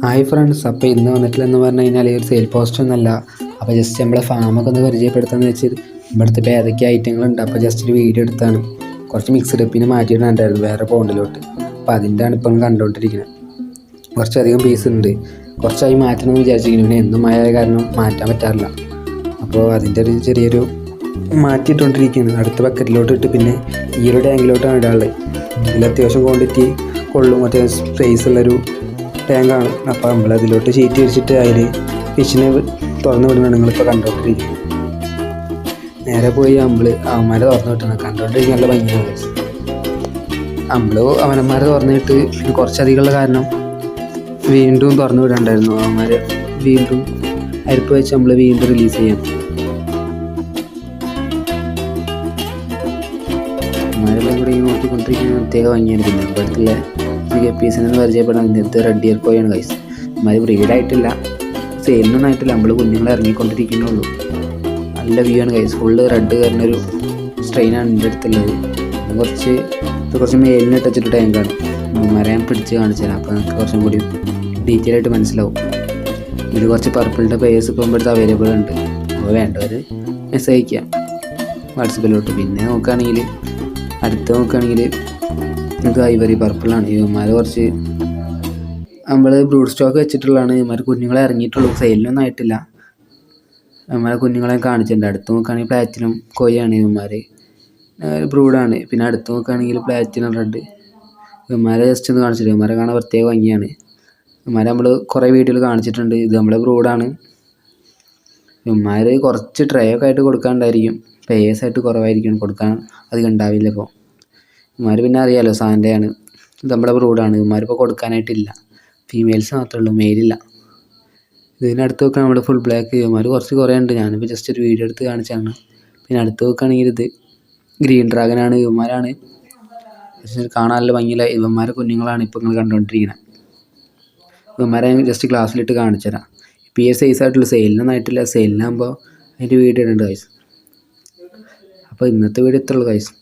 Hi friends, അപ്പോൾ ഇന്ന് വന്നിട്ടില്ലെന്ന് പറഞ്ഞു കഴിഞ്ഞാൽ ഒരു സെയിൽ പോസ്റ്റ് ഒന്നുമല്ല. അപ്പോൾ ജസ്റ്റ് നമ്മളെ ഫാമൊക്കെ ഒന്ന് പരിചയപ്പെടുത്താമെന്ന് വെച്ച് ഇവിടുത്തെ ഇപ്പോൾ ഏതൊക്കെ ഐറ്റങ്ങളുണ്ട് അപ്പോൾ ജസ്റ്റ് ഒരു വീഡിയോ എടുത്താണ്. കുറച്ച് മിക്സ്ഡ് പിന്നെ മാറ്റിയിട്ടുണ്ടായിരുന്നു വേറെ പോണ്ടിലോട്ട്. അപ്പോൾ അതിൻ്റെയാണ് ഇപ്പം കണ്ടുകൊണ്ടിരിക്കുന്നത്. കുറച്ചധികം പീസ് ഉണ്ട്, കുറച്ചായി മാറ്റണമെന്ന് വിചാരിച്ചിരിക്കുന്നു. പിന്നെ എന്നും ആയ കാരണം മാറ്റാൻ പറ്റാറില്ല. അപ്പോൾ അതിൻ്റെ ഒരു ചെറിയൊരു മാറ്റിയിട്ടുകൊണ്ടിരിക്കുകയാണ്. അടുത്ത ബക്കറ്റിലോട്ട് ഇട്ട് പിന്നെ ഈ ഒരു ടാങ്കിലോട്ടാണ് ഇടാനുള്ളത്. ഇതിൽ അത്യാവശ്യം ക്വാണ്ടിറ്റി കൊള്ളും, അത്യാവശ്യം സ്പേസ് ഉള്ളൊരു ടാങ്കാണ്. അപ്പോൾ നമ്മളതിലോട്ട് ഷീറ്റ് വിരിച്ചിട്ട് അതിൽ ഫിഷിനെ തുറന്നു വിടുന്നതാണ് നിങ്ങളിപ്പോൾ കണ്ടുകൊണ്ടിരിക്കുന്നത്. നേരെ പോയി അവന്മാരെ തുറന്നു വിട്ടണം. കണ്ടുകൊണ്ടിരിക്കാൻ നല്ല ഭംഗിയാണ്. അവനന്മാരെ തുറന്നിട്ട് കുറച്ചധികമുള്ള കാരണം വീണ്ടും തുറന്നു വിടണ്ടായിരുന്നു. അവന്മാരെ വീണ്ടും അരിപ്പ് വെച്ച് നമ്മൾ വീണ്ടും റിലീസ് ചെയ്യാം. അവന്മാരെല്ലാം കൂടി നോക്കിക്കൊണ്ടിരിക്കുന്ന പ്രത്യേക ഭംഗിയാണ്. പിന്നെ ഇവിടുത്തെ ഗപ്പീസിനെന്ന് പരിചയപ്പെടാൻ ഇന്നത്തെ റെഡ് ഇയർ കോയാണ് ഗൈസ്. അമ്മാതിരി ബ്രീഡായിട്ടില്ല, സെയിലിനൊന്നും ആയിട്ടില്ല, നമ്മൾ കുഞ്ഞുങ്ങളെ ഇറങ്ങിക്കൊണ്ടിരിക്കുന്നുള്ളൂ. നല്ല വ്യൂ ആണ് ഗൈസ്. ഫുള്ള് റെഡ് കയറുന്നൊരു സ്ട്രെയിനാണ് എൻ്റെ അടുത്തുള്ളത്. കുറച്ച് മേലിന് ടച്ചിട്ട് ടാങ്കാണ്. മരം പിടിച്ച് കാണിച്ചു തരാം, അപ്പോൾ നമുക്ക് കുറച്ചും കൂടി ഡീറ്റെയിൽ ആയിട്ട് മനസ്സിലാവും. ഇതിൽ കുറച്ച് പർപ്പിളിൻ്റെ പേഴ്സ് ഇപ്പം ഇവിടുത്തെ അവൈലബിൾ ഉണ്ട്. അപ്പോൾ വേണ്ടവർ മെസ്സേജ് അയക്കാം വാട്സപ്പിലോട്ട്. പിന്നെ അടുത്ത് നോക്കുകയാണെങ്കിൽ ഇത് ഐവറി പർപ്പിളാണ്. ഇവന്മാർ കുറച്ച് നമ്മൾ ബ്രൂഡ് സ്റ്റോക്ക് വെച്ചിട്ടുള്ളതാണ്. ഇവന്മാർ കുഞ്ഞുങ്ങളെ ഇറങ്ങിയിട്ടുള്ളൂ, സെയിലിനൊന്നും ആയിട്ടില്ല. ഇവന്മാരെ കുഞ്ഞുങ്ങളെ കാണിച്ചിട്ടുണ്ട്. അടുത്ത് നോക്കുകയാണെങ്കിൽ പ്ലാറ്റിനം കോയാണ്. ഇവന്മാർ ബ്രൂഡാണ്. പിന്നെ അടുത്ത് നോക്കുകയാണെങ്കിൽ പ്ലാറ്റിനം റെഡ്. ഇവന്മാരെ ജസ്റ്റ് ഒന്ന് കാണിച്ചിട്ട് ഇവന്മാരെ കാണാൻ പ്രത്യേക ഭംഗിയാണ്. ഇവന്മാരെ നമ്മൾ കുറേ വീഡിയോയിൽ കാണിച്ചിട്ടുണ്ട്. ഇത് നമ്മളെ ബ്രൂഡാണ്. ഇവന്മാർ കുറച്ച് ട്രേ ഒക്കെ ആയിട്ട് കൊടുക്കാനുണ്ടായിരിക്കും, പേഴ്സായിട്ട് കുറവായിരിക്കും, കൊടുക്കാൻ അധികം ഉണ്ടാവില്ല. ഇപ്പോൾ ഇവന്മാർ പിന്നെ അറിയാമല്ലോ സാൻ്റെയാണ്. ഇത് നമ്മുടെ ബ്രൂഡാണ്. ഇവന്മാരിപ്പോൾ കൊടുക്കാനായിട്ടില്ല, ഫീമെയിൽസ് മാത്രമേ ഉള്ളൂ, മെയിലില്ല. ഇതിനടുത്ത് നോക്കുക നമ്മുടെ ഫുൾ ബ്ലാക്ക്. ഇവന്മാർ കുറേ ഉണ്ട്. ഞാനിപ്പോൾ ജസ്റ്റ് ഒരു വീഡിയോ എടുത്ത് കാണിച്ചാണ്. പിന്നെ അടുത്ത് നോക്കുകയാണെങ്കിൽ ഇത് ഗ്രീൻ ഡ്രാഗനാണ്. ഇവന്മാരാണ് കാണാൻ നല്ല ഭംഗിയില്ല. ഇവന്മാരെ കുഞ്ഞുങ്ങളാണ് ഇപ്പോൾ നിങ്ങൾ കണ്ടുകൊണ്ടിരിക്കുന്നത്. ഇവന്മാരെ ജസ്റ്റ് ക്ലാസ്സിലിട്ട് കാണിച്ചു തരാം. ഇപ്പോൾ ഈ സൈസ് ആയിട്ടുള്ള സെയിലിനൊന്നും ആയിട്ടില്ല. സെയിലിനാകുമ്പോൾ അതിൻ്റെ വീഡിയോ ഉണ്ട് ഗൈസ്. അപ്പോൾ ഇന്നത്തെ വീഡിയോ ഇത്രയുള്ളൂ ഗൈസ്.